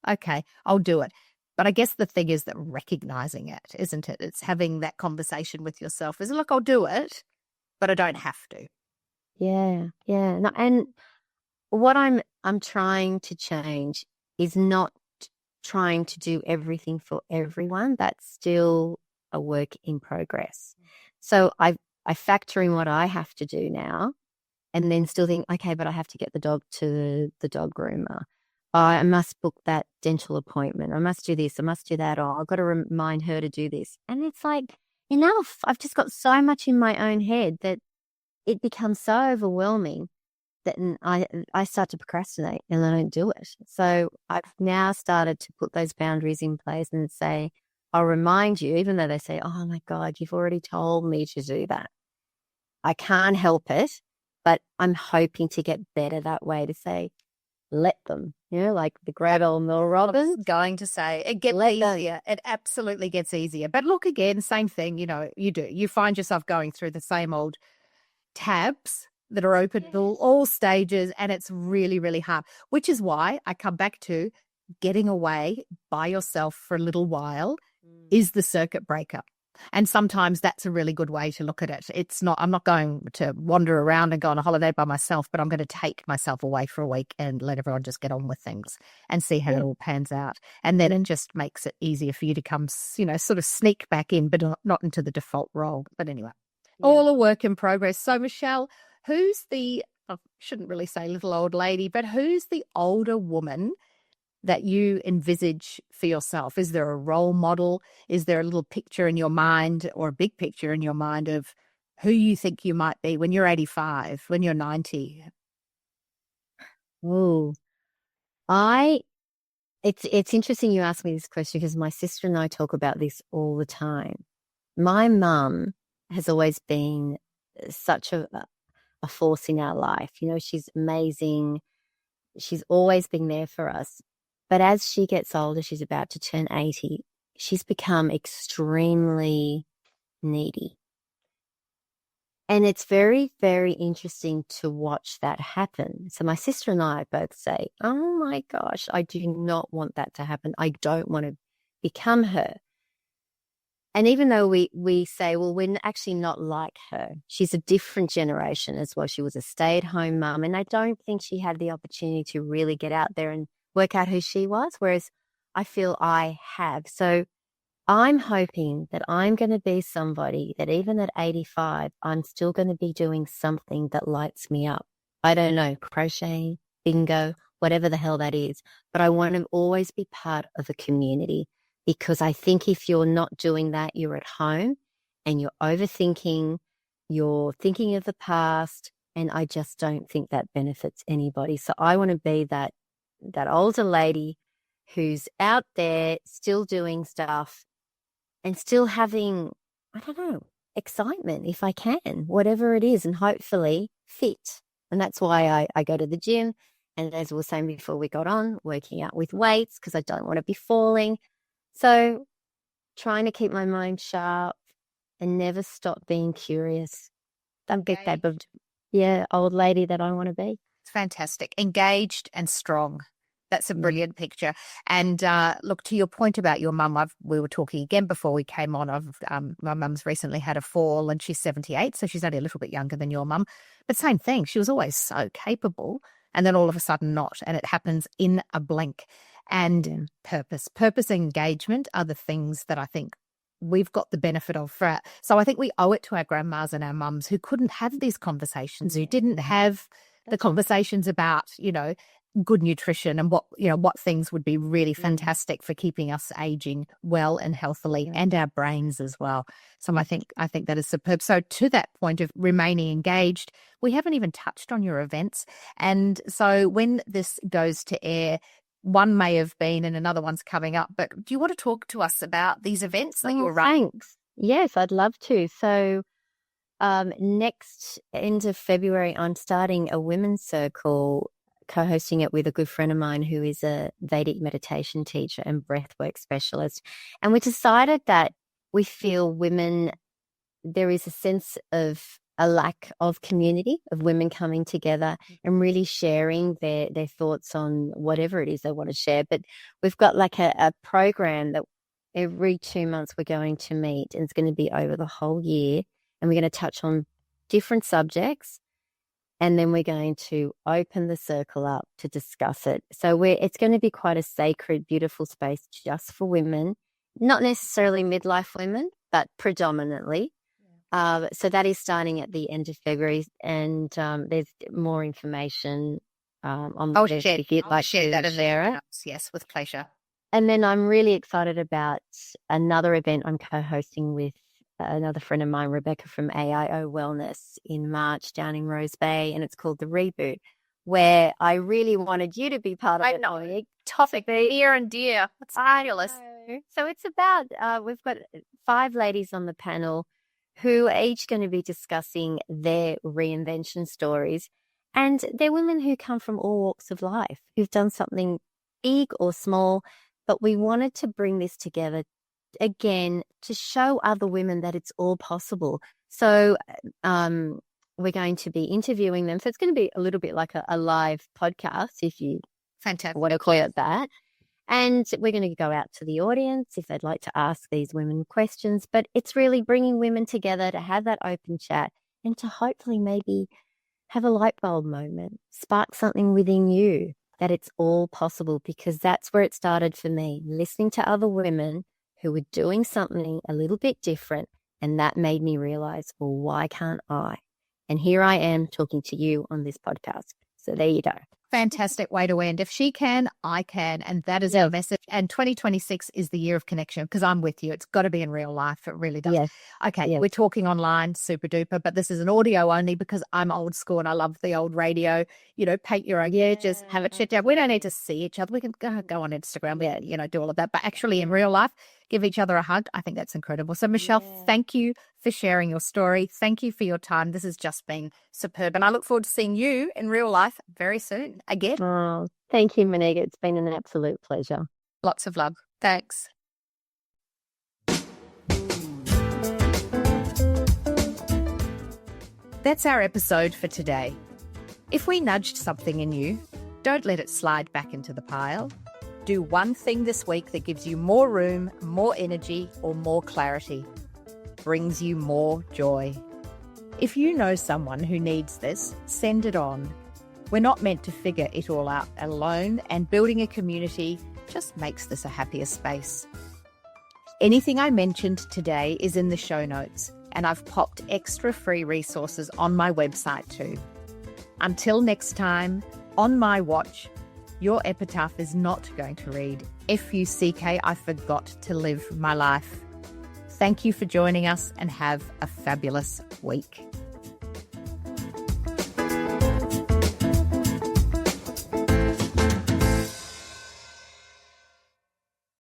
C: okay, I'll do it. But I guess the thing is that recognizing it, isn't it? It's having that conversation with yourself. Is look, I'll do it, but I don't have to.
B: Yeah. No, and what I'm trying to change is not trying to do everything for everyone. That's still a work in progress. So I factor in what I have to do now,
A: and then still think, okay, but I have to get the dog to the dog groomer. I must book that dental appointment. I must do this. I must do that. Or I've got to remind her to do this. And it's like, enough. I've just got so much in my own head that it becomes so overwhelming that I start to procrastinate and I don't do it. So I've now started to put those boundaries in place and say, I'll remind you, even though they say, oh my God, you've already told me to do that. I can't help it, but I'm hoping to get better that way, to say, let them, like the great old Mel Robbins.
C: I was going to say, it gets easier. It absolutely gets easier. But look, again, same thing, you find yourself going through the same old tabs that are open at all stages, and it's really, really hard, which is why I come back to getting away by yourself for a little while is the circuit breaker. And sometimes that's a really good way to look at it. I'm not going to wander around and go on a holiday by myself, but I'm going to take myself away for a week and let everyone just get on with things and see how it all pans out. And then it just makes it easier for you to come, sort of sneak back in, but not into the default role. But anyway, all a work in progress. So Michelle, who's I shouldn't really say little old lady, but who's the older woman that you envisage for yourself? Is there a role model? Is there a little picture in your mind, or a big picture in your mind, of who you think you might be when you're 85, when you're 90?
A: Oh, it's interesting you ask me this question, because my sister and I talk about this all the time. My mum has always been such a force in our life. She's amazing. She's always been there for us. But as she gets older, she's about to turn 80, she's become extremely needy. And it's very, very interesting to watch that happen. So my sister and I both say, oh my gosh, I do not want that to happen. I don't want to become her. And even though we say, well, we're actually not like her. She's a different generation as well. She was a stay-at-home mum, and I don't think she had the opportunity to really get out there and work out who she was, whereas I feel I have. So I'm hoping that I'm going to be somebody that even at 85, I'm still going to be doing something that lights me up. I don't know, crocheting, bingo, whatever the hell that is. But I want to always be part of a community, because I think if you're not doing that, you're at home and you're overthinking, you're thinking of the past, and I just don't think that benefits anybody. So I want to be that older lady who's out there still doing stuff and still having, I don't know, excitement if I can, whatever it is, and hopefully fit. And that's why I go to the gym. And as we were saying before we got on, working out with weights, because I don't want to be falling. So trying to keep my mind sharp and never stop being curious. I'm the type of, old lady that I want to be.
C: It's fantastic. Engaged and strong. That's a brilliant picture. And look, to your point about your mum, we were talking again before we came on. My mum's recently had a fall, and she's 78, so she's only a little bit younger than your mum. But same thing, she was always so capable, and then all of a sudden not, and it happens in a blink. And purpose and engagement are the things that I think we've got the benefit of. So I think we owe it to our grandmas and our mums who couldn't have these conversations, who didn't have the conversations about, good nutrition and what things would be really fantastic for keeping us aging well and healthily, and our brains as well. So I think that is superb. So to that point of remaining engaged, we haven't even touched on your events. And so when this goes to air, one may have been and another one's coming up, but do you want to talk to us about these events that you're running?
A: Thanks. Yes, I'd love to. So next end of February, I'm starting a women's circle, co-hosting it with a good friend of mine who is a Vedic meditation teacher and breathwork specialist. And we decided that we feel women, there is a sense of a lack of community, of women coming together and really sharing their thoughts on whatever it is they want to share. But we've got like a program that every 2 months we're going to meet, and it's going to be over the whole year. And we're going to touch on different subjects. And then we're going to open the circle up to discuss it. So it's going to be quite a sacred, beautiful space just for women, not necessarily midlife women, but predominantly.
B: So that is starting at the end of February, and there's more information on the list if you'd like to share it.
C: Yes, with pleasure.
B: And then I'm really excited about another event I'm co-hosting with another friend of mine, Rebecca from AIO Wellness, in March down in Rose Bay, and it's called The Reboot, where I really wanted you to be part of it.
C: I know. Topic near and dear. It's fabulous.
B: So it's about, we've got 5 ladies on the panel who are each going to be discussing their reinvention stories. And they're women who come from all walks of life, who've done something big or small, but we wanted to bring this together again to show other women that it's all possible. So we're going to be interviewing them. So it's going to be a little bit like a live podcast, if you want to call it that. And we're going to go out to the audience if they'd like to ask these women questions. But it's really bringing women together to have that open chat and to hopefully maybe have a light bulb moment, spark something within you that it's all possible, because that's where it started for me, listening to other women who were doing something a little bit different. And that made me realize, well, why can't I? And here I am talking to you on this podcast. So there you go.
C: Fantastic way to end. If she can, I can. And that is our message. And 2026 is the year of connection, because I'm with you. It's got to be in real life. It really does.
B: Yes.
C: Okay.
B: Yes.
C: We're talking online, super duper, but this is an audio only because I'm old school and I love the old radio. Paint your own. Just have a chat down. We don't need to see each other. We can go on Instagram, do all of that. But actually in real life, give each other a hug. I think that's incredible. So Michelle, thank you for sharing your story. Thank you for your time. This has just been superb. And I look forward to seeing you in real life very soon again.
B: Oh, thank you, Monique. It's been an absolute pleasure.
C: Lots of love. Thanks. That's our episode for today. If we nudged something in you, don't let it slide back into the pile. Do one thing this week that gives you more room, more energy, or more clarity. Brings you more joy. If you know someone who needs this, send it on. We're not meant to figure it all out alone, and building a community just makes this a happier space. Anything I mentioned today is in the show notes, and I've popped extra free resources on my website too. Until next time, on my watch, your epitaph is not going to read, F-U-C-K, I forgot to live my life. Thank you for joining us and have a fabulous week.